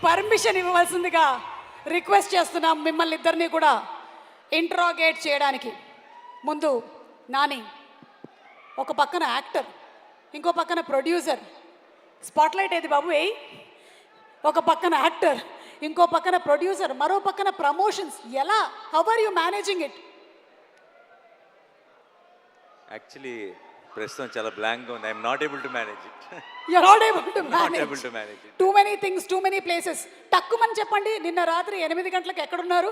Permission ఇవ్వవలసిందిగా request చేస్తున్నాం మిమ్మల్ని ఇద్దరిని కూడా ఇంట్రాగేట్ చేయడానికి. ముందు నాని ఒక పక్కన యాక్టర్, ఇంకో పక్కన ప్రొడ్యూసర్. స్పాట్లైట్ ఏది బాబు ఏయ్. ఒక పక్కన యాక్టర్, ఇంకో పక్కన ప్రొడ్యూసర్, మరో పక్కన ప్రమోషన్స్. ఎలా, how are you managing it? Actually ప్రస్తుతం చాలా బ్లాంక్గా ఉంది. I'm not able to manage it. You are not able to not able to manage it. Too many things, too many places. తక్కువని చెప్పండి, నిన్న రాత్రి 8 గంటలకు ఎక్కడున్నారు?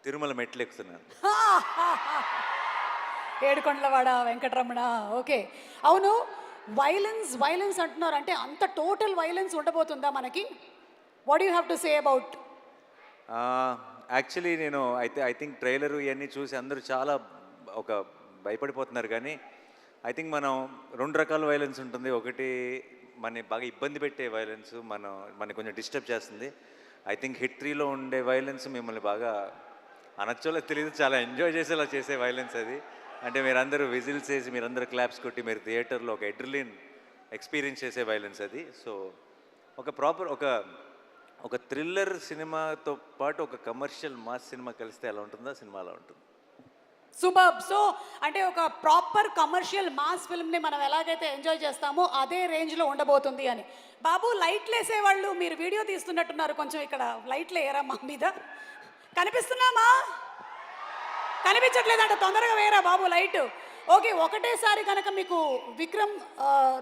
తిరుమల మెట్లు ఎక్కుతున్నాను. ఏడుకొండలవాడ వెంకటరమణ. ఓకే, అవును, వైలెన్స్ అంటున్నారు. అంటే అంత టోటల్ వైలెన్స్ ఉండబోతుందా మనకి? What you have to say about? Actually నేను ఐ థింక్ ట్రైలర్ ఇవన్నీ చూసి అందరూ చాలా ఒక భయపడిపోతున్నారు. కానీ ఐ థింక్ మనం 2 రకాల వైలెన్స్ ఉంటుంది. ఒకటి మన బాగా ఇబ్బంది పెట్టే వైలెన్స్, మనని కొంచెం డిస్టర్బ్ చేస్తుంది. ఐ థింక్ హిట్ 3లో ఉండే వైలెన్స్ మిమ్మల్ని బాగా అనొచ్చోలో తెలియదు, చాలా ఎంజాయ్ చేసేలా చేసే వైలెన్స్ అది. అంటే మీరందరూ విజిల్స్ వేసి, మీరందరూ క్లాప్స్ కొట్టి, మీరు థియేటర్లో ఒక ఎడ్రిలిన్ ఎక్స్పీరియన్స్ చేసే వైలెన్స్ అది. సో ఒక ప్రాపర్ ఒక థ్రిల్లర్ సినిమాతో పాటు ఒక కమర్షియల్ మాస్ సినిమా కలిస్తే ఎలా ఉంటుందో సినిమా అలా ఉంటుంది. సూపర్. సో అంటే ఒక ప్రాపర్ కమర్షియల్ మాస్ ఫిల్మ్ని మనం ఎలాగైతే ఎంజాయ్ చేస్తామో అదే రేంజ్లో ఉండబోతుంది అని. బాబు, లైట్లు వేసేవాళ్ళు మీరు వీడియో తీస్తున్నట్టున్నారు, కొంచెం ఇక్కడ లైట్లు వేయరా మా మీద? కనిపిస్తున్నామా? కనిపించట్లేదంట, తొందరగా వేయరా బాబు లైట్. ఓకే, ఒకటేసారి కనుక మీకు విక్రమ్,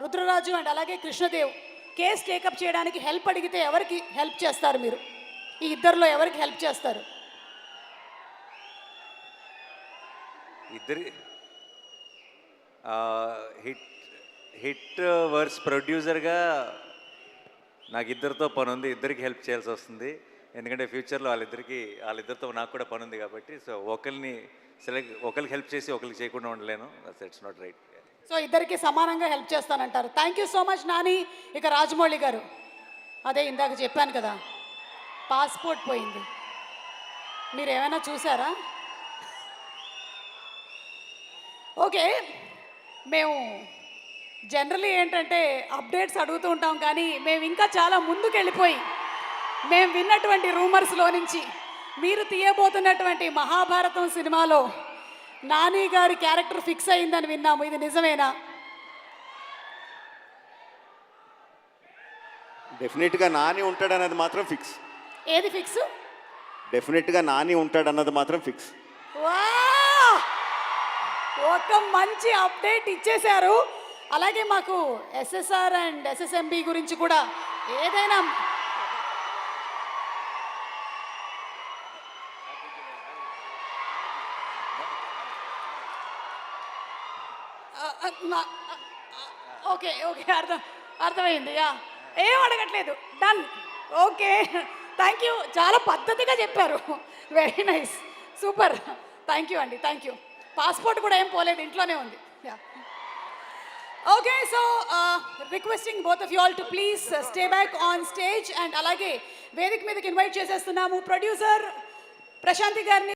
రుద్రరాజు అండ్ అలాగే కృష్ణదేవ్ కేస్ టేకప్ చేయడానికి హెల్ప్ అడిగితే ఎవరికి హెల్ప్ చేస్తారు మీరు? ఈ ఇద్దరిలో ఎవరికి హెల్ప్ చేస్తారు? ఇద్దరి హిట్ వర్స్ ప్రొడ్యూసర్గా నాకు ఇద్దరితో పని ఉంది. ఇద్దరికి హెల్ప్ చేయాల్సి వస్తుంది. ఎందుకంటే ఫ్యూచర్లో వాళ్ళిద్దరితో నాకు కూడా పని ఉంది కాబట్టి. సో ఒకరికి హెల్ప్ చేసి ఒకరికి చేయకుండా ఉండలేను. It's not right. సో ఇద్దరికి సమానంగా హెల్ప్ చేస్తానంటారు. Thank you so much Nani. ఇక రాజమౌళి గారు, అదే ఇందాక చెప్పాను కదా, పాస్పోర్ట్ పోయింది, మీరు ఏమైనా చూసారా? ఓకే, మేము జనరలీ ఏంటంటే అప్డేట్స్ అడుగుతూ ఉంటాం, కానీ మేము ఇంకా చాలా ముందుకు వెళ్ళిపోయి మేము విన్నటువంటి రూమర్స్లో నుంచి మీరు తీయబోతున్నటువంటి మహాభారతం సినిమాలో నాని గారి క్యారెక్టర్ ఫిక్స్ అయిందని విన్నాము. ఇది నిజమేనా? డెఫినెట్గా నాని ఉంటాడన్నది మాత్రం ఫిక్స్. ఏది ఫిక్స్? డెఫినెట్గా నాని ఉంటాడన్నది మాత్రం ఫిక్స్. వా, ఒక మంచి అప్డేట్ ఇచ్చేశారు. అలాగే మాకు ఎస్ఎస్ఆర్ అండ్ ఎస్ఎస్ఎంబి గురించి కూడా ఏదైనా ఓకే ఓకే అర్థమైంది. యా, ఏం అడగట్లేదు. డన్. Okay, thank you. చాలా పద్ధతిగా చెప్పారు. Very nice, super. Thank you అండి, థ్యాంక్ యూ. పాస్పోర్ట్ కూడా ఏం పోలేదు, ఇంట్లోనే ఉంది. Yeah, okay. So requesting both of you all to please stay back on stage. And అలాగే వేదిక మీదకి ఇన్వైట్ చేసేస్తున్నాము ప్రొడ్యూసర్ ప్రశాంతి గారిని.